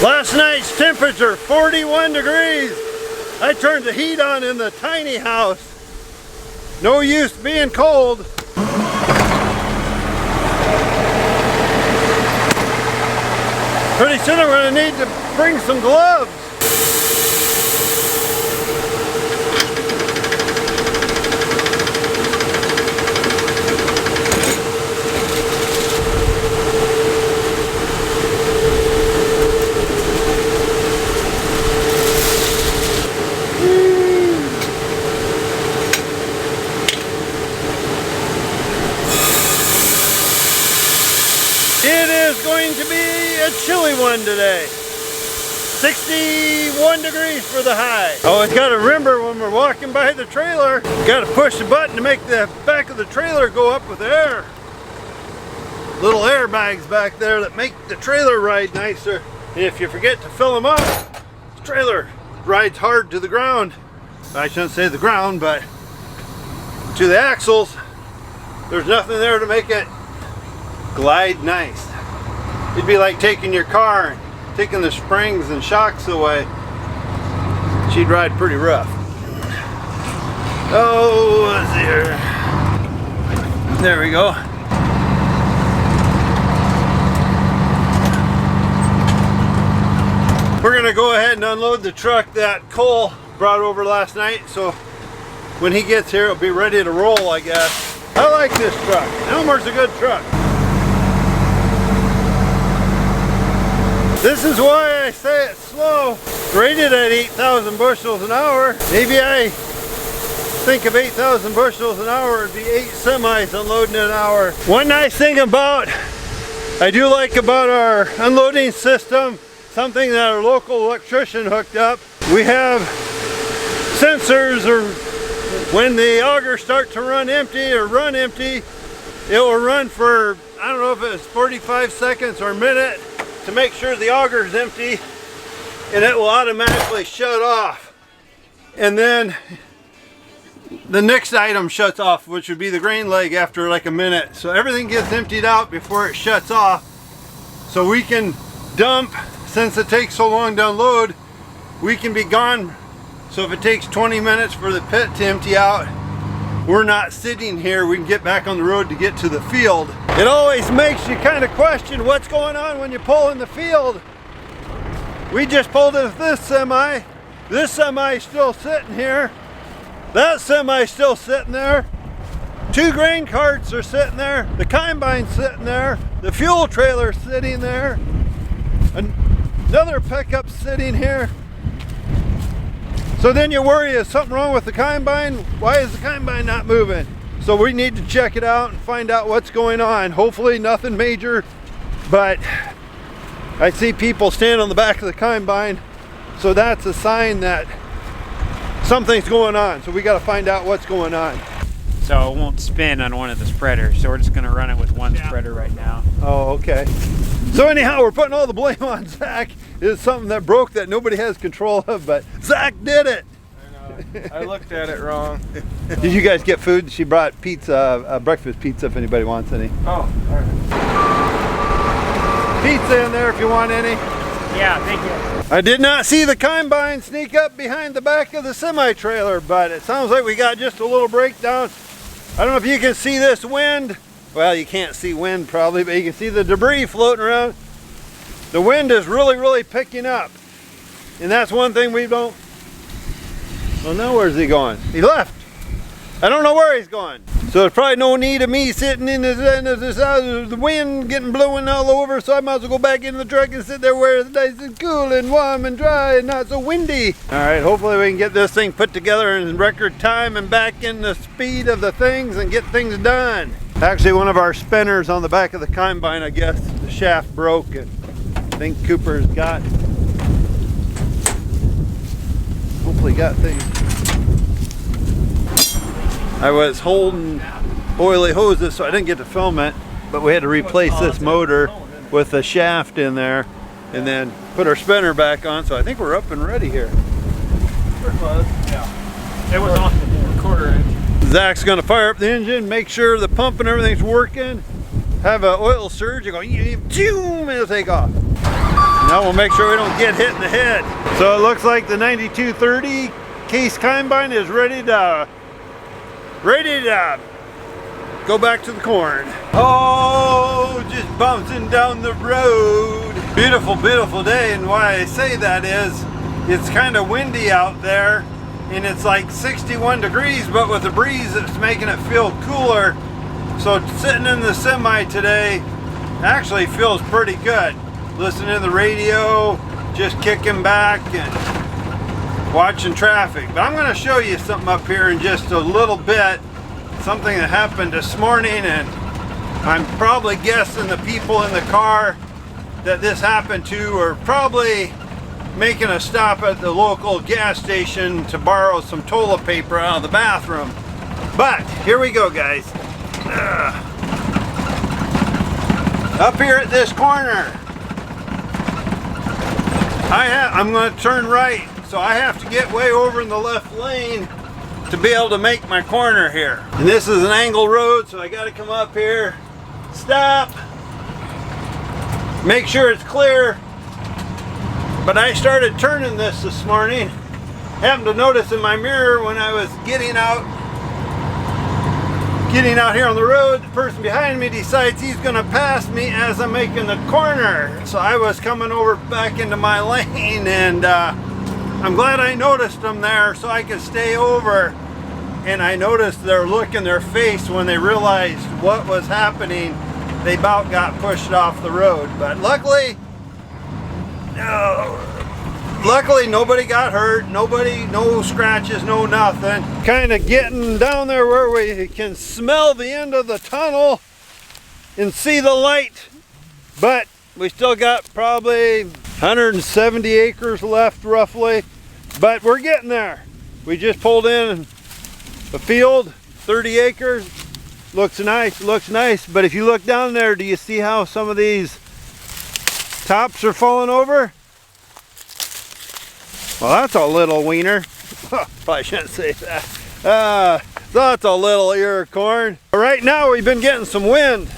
Last night's temperature, 41 degrees. I turned the heat on in the tiny house. No use being cold. Pretty soon I'm going to need to bring some gloves. It is going to be a chilly one today. 61 degrees for the high. Always got to remember when we're walking by the trailer, got to push the button to make the back of the trailer go up with air. Little airbags back there that make the trailer ride nicer. And if you forget to fill them up, the trailer rides hard to the ground. I shouldn't say the ground, but to the axles. There's nothing there to make it glide nice. It'd be like taking your car and taking the springs and shocks away. She'd ride pretty rough. Oh, let's see here. There we go. We're gonna go ahead and unload the truck that Cole brought over last night, so when he gets here it'll be ready to roll, I guess. I like this truck. Elmer's a good truck. This is why I say it's slow. Rated at 8,000 bushels an hour. Maybe I think of 8,000 bushels an hour, it'd be 8 semis unloading an hour. One nice thing I do like about our unloading system, something that our local electrician hooked up, we have sensors, or when the augers start to run empty, it will run for, I don't know if it's 45 seconds or a minute, to make sure the auger is empty, and it will automatically shut off. And then the next item shuts off, which would be the grain leg, after like a minute. So everything gets emptied out before it shuts off, so we can dump. Since it takes so long to unload, we can be gone. So if it takes 20 minutes for the pit to empty out, we're not sitting here, we can get back on the road to get to the field. It always makes you kind of question what's going on when you pull in the field. We just pulled with this semi. This semi is still sitting here. That semi is still sitting there. 2 grain carts are sitting there. The combine's sitting there. The fuel trailer's sitting there. Another pickup sitting here. So then you worry, is something wrong with the combine? Why is the combine not moving? So we need to check it out and find out what's going on. Hopefully nothing major, but I see people stand on the back of the combine, so that's a sign that something's going on. So we got to find out what's going on. So it won't spin on one of the spreaders, so we're just going to run it with one spreader right now. Oh, okay. So anyhow, we're putting all the blame on Zach. It's something that broke that nobody has control of, but Zach did it. I know. I looked at it wrong. Did you guys get food? She brought pizza, breakfast pizza, if anybody wants any. Oh, all right. Pizza in there if you want any. Yeah, thank you. I did not see the combine sneak up behind the back of the semi-trailer, but it sounds like we got just a little breakdown. I don't know if you can see this wind. Well, you can't see wind probably, but you can see the debris floating around. The wind is really picking up. And that's one thing we don't... Well, now where's he going? He left. I don't know where he's going. So there's probably no need of me sitting in the wind getting blowing all over, so I might as well go back in the truck and sit there where it's nice and cool and warm and dry and not so windy. All right, hopefully we can get this thing put together in record time and back in the speed of the things and get things done. Actually, one of our spinners on the back of the combine, I guess, the shaft broke, and I think Cooper's got, hopefully got things. I was holding oily hoses, so I didn't get to film it, but we had to replace this motor with a shaft in there and then put our spinner back on, so I think we're up and ready here. We're close. Yeah. It was on the quarter inch. Zach's gonna fire up the engine, make sure the pump and everything's working, have an oil surge, and go, zoom, and it'll take off. Now we'll make sure we don't get hit in the head. So it looks like the 9230 case combine is ready to go back to the corn. Oh, just bouncing down the road. Beautiful, beautiful day. And why I say that is it's kind of windy out there and it's like 61 degrees, but with the breeze it's making it feel cooler. So sitting in the semi today actually feels pretty good. Listening to the radio, just kicking back and watching traffic. But I'm going to show you something up here in just a little bit. Something that happened this morning, and I'm probably guessing the people in the car that this happened to are probably making a stop at the local gas station to borrow some toilet paper out of the bathroom. But here we go, guys. Up here at this corner, I'm going to turn right, so I have to get way over in the left lane to be able to make my corner here. And this is an angle road, so I got to come up here, stop, make sure it's clear. But I started turning this morning. Happened to notice in my mirror when I was getting out here on the road, the person behind me decides he's going to pass me as I'm making the corner. So I was coming over back into my lane, and I'm glad I noticed them there so I could stay over. And I noticed their look in their face when they realized what was happening. They about got pushed off the road. But luckily nobody got hurt. No scratches, no nothing. Kind of getting down there where we can smell the end of the tunnel and see the light. But we still got probably 170 acres left roughly, but we're getting there. We just pulled in a field, 30 acres. Looks nice, but if you look down there, do you see how some of these tops are falling over? Well, that's a little wiener. Probably shouldn't say that. That's a little ear of corn. Right now we've been getting some wind,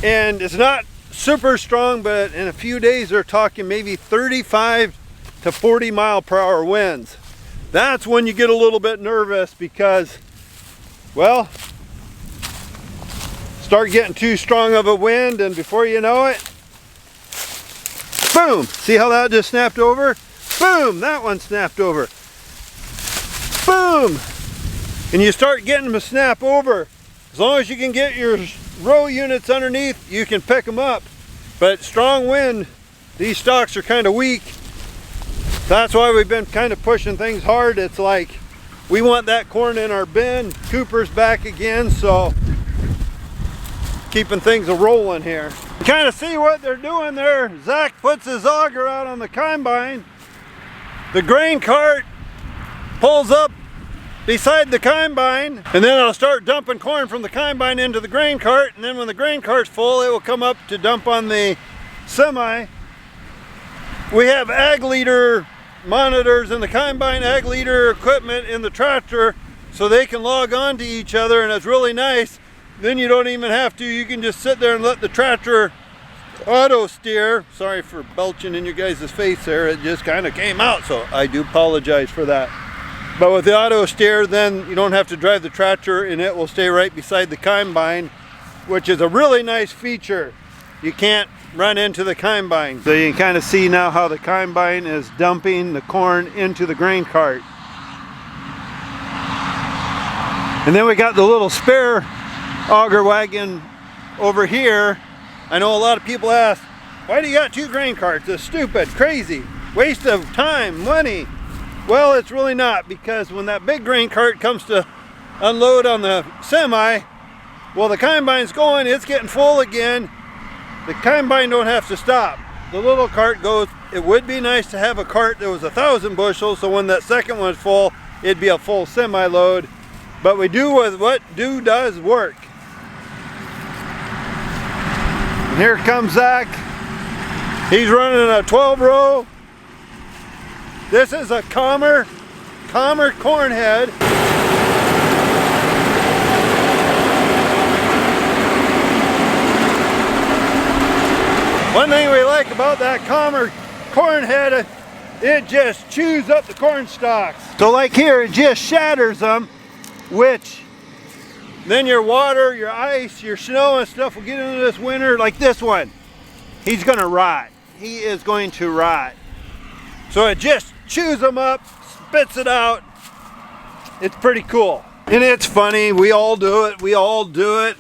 and it's not super strong, but in a few days they're talking maybe 35 to 40 mile per hour winds. That's when you get a little bit nervous because, well, start getting too strong of a wind and before you know it, boom! See how that just snapped over? Boom! That one snapped over. Boom! And you start getting them to snap over. As long as you can get your row units underneath, you can pick them up. But strong wind, these stalks are kind of weak. That's why we've been kind of pushing things hard. It's like we want that corn in our bin. Cooper's back again, so keeping things a-rolling here. You kind of see what they're doing there. Zach puts his auger out on the combine. The grain cart pulls up beside the combine, and then it'll start dumping corn from the combine into the grain cart, and then when the grain cart's full, it will come up to dump on the semi. We have ag leader monitors in the combine, ag leader equipment in the tractor, so they can log on to each other, and it's really nice. Then you don't even have to, you can just sit there and let the tractor auto steer. Sorry for belching in your guys' face there, it just kind of came out, so I do apologize for that. But with the auto steer, then you don't have to drive the tractor and it will stay right beside the combine, which is a really nice feature. You can't run into the combine. So you can kind of see now how the combine is dumping the corn into the grain cart. And then we got the little spare auger wagon over here. I know a lot of people ask, why do you got two grain carts? It's stupid, crazy, waste of time, money. Well, it's really not, because when that big grain cart comes to unload on the semi, well, the combine's going, it's getting full again. The combine don't have to stop. The little cart goes. It would be nice to have a cart that was 1,000 bushels, so when that second one's full, it'd be a full semi load. But we do with what does work. And here comes Zach. He's running a 12 row. This is a Calmer corn head. One thing we like about that corn head, it just chews up the corn stalks. So like here, it just shatters them, which then your water, your ice, your snow and stuff will get into this winter. Like this one, he's gonna rot. He is going to rot. So it just chews them up, spits it out. It's pretty cool. And it's funny, we all do it,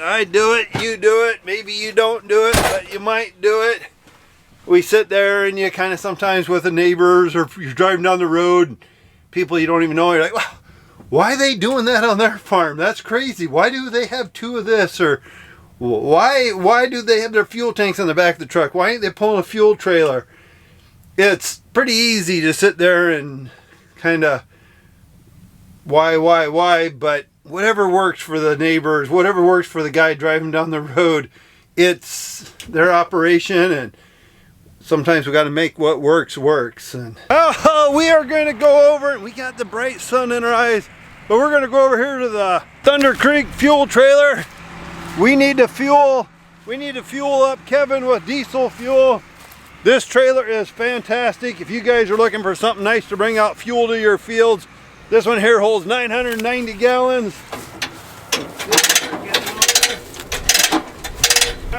I do it, you do it, maybe you don't do it, but you might do it. We sit there and you kind of sometimes with the neighbors or you're driving down the road, people you don't even know, you're like, wow, why are they doing that on their farm? That's crazy. Why do they have two of this? Or why do they have their fuel tanks on the back of the truck? Why ain't they pulling a fuel trailer? It's pretty easy to sit there and kind of why, but whatever works for the neighbors, whatever works for the guy driving down the road, it's their operation, and sometimes we got to make what works. And we are going to go over, and we got the bright sun in our eyes, but we're going to go over here to the Thunder Creek fuel trailer. We need to fuel up Kevin with diesel fuel. This trailer is fantastic. If you guys are looking for something nice to bring out fuel to your fields, this one here holds 990 gallons.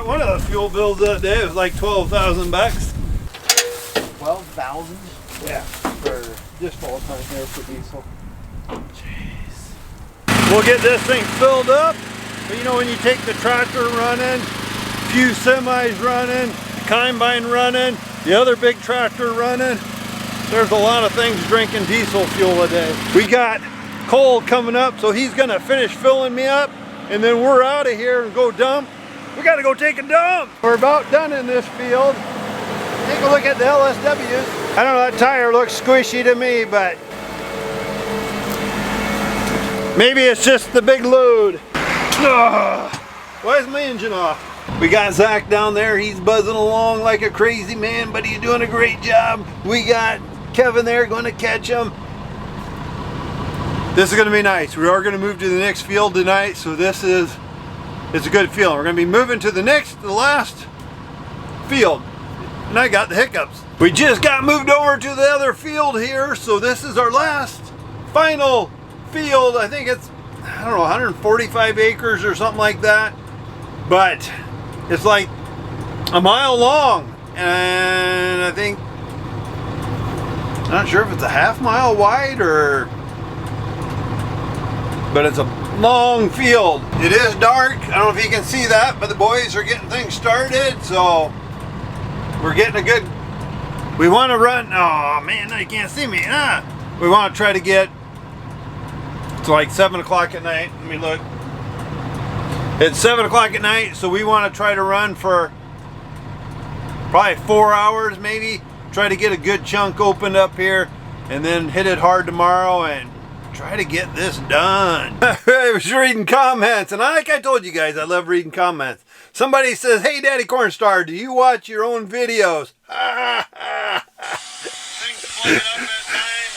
One of the fuel bills that day was like 12,000 bucks. 12,000? Yeah, for just all time here for diesel. Jeez. We'll get this thing filled up, but you know when you take the tractor running, few semis running, combine running, the other big tractor running, there's a lot of things drinking diesel fuel a day. We got Cole coming up, so he's gonna finish filling me up, and then we're out of here and go dump. We gotta go take a dump. We're about done in this field. Take a look at the LSWs. I don't know, that tire looks squishy to me, but maybe it's just the big load. Ugh. Why is my engine off? We got Zach down there. He's buzzing along like a crazy man, but he's doing a great job. We got Kevin there going to catch him. This is going to be nice. We are going to move to the next field tonight, so it's a good feeling. We're going to be moving to the last field, and I got the hiccups. We just got moved over to the other field here, so this is our last final field. I think it's, I don't know, 145 acres or something like that, but it's like a mile long, and I think, I'm not sure if it's a half mile wide but it's a long field. It is dark. I don't know if you can see that, but the boys are getting things started, so we're getting a good, we want to run, oh man, now you can't see me. We want to try to get to like 7 o'clock at night. Let me look. It's 7 o'clock at night, so we want to try to run for probably 4 hours maybe. Try to get a good chunk opened up here, and then hit it hard tomorrow and try to get this done. I was reading comments, and like I told you guys, I love reading comments. Somebody says, hey Daddy Cornstar, do you watch your own videos? Things floating up at times,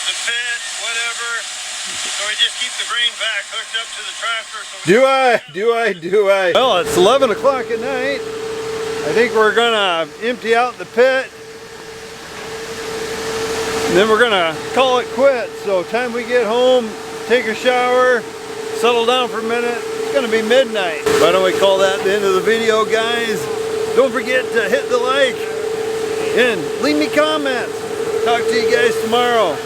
the pit, whatever. So we just keep the green vac hooked up to the tractor. So do I? Well, it's 11 o'clock at night. I think we're gonna empty out the pit. And then we're gonna call it quits. So time we get home, take a shower, settle down for a minute, it's gonna be midnight. Why don't we call that the end of the video, guys? Don't forget to hit the like and leave me comments. Talk to you guys tomorrow.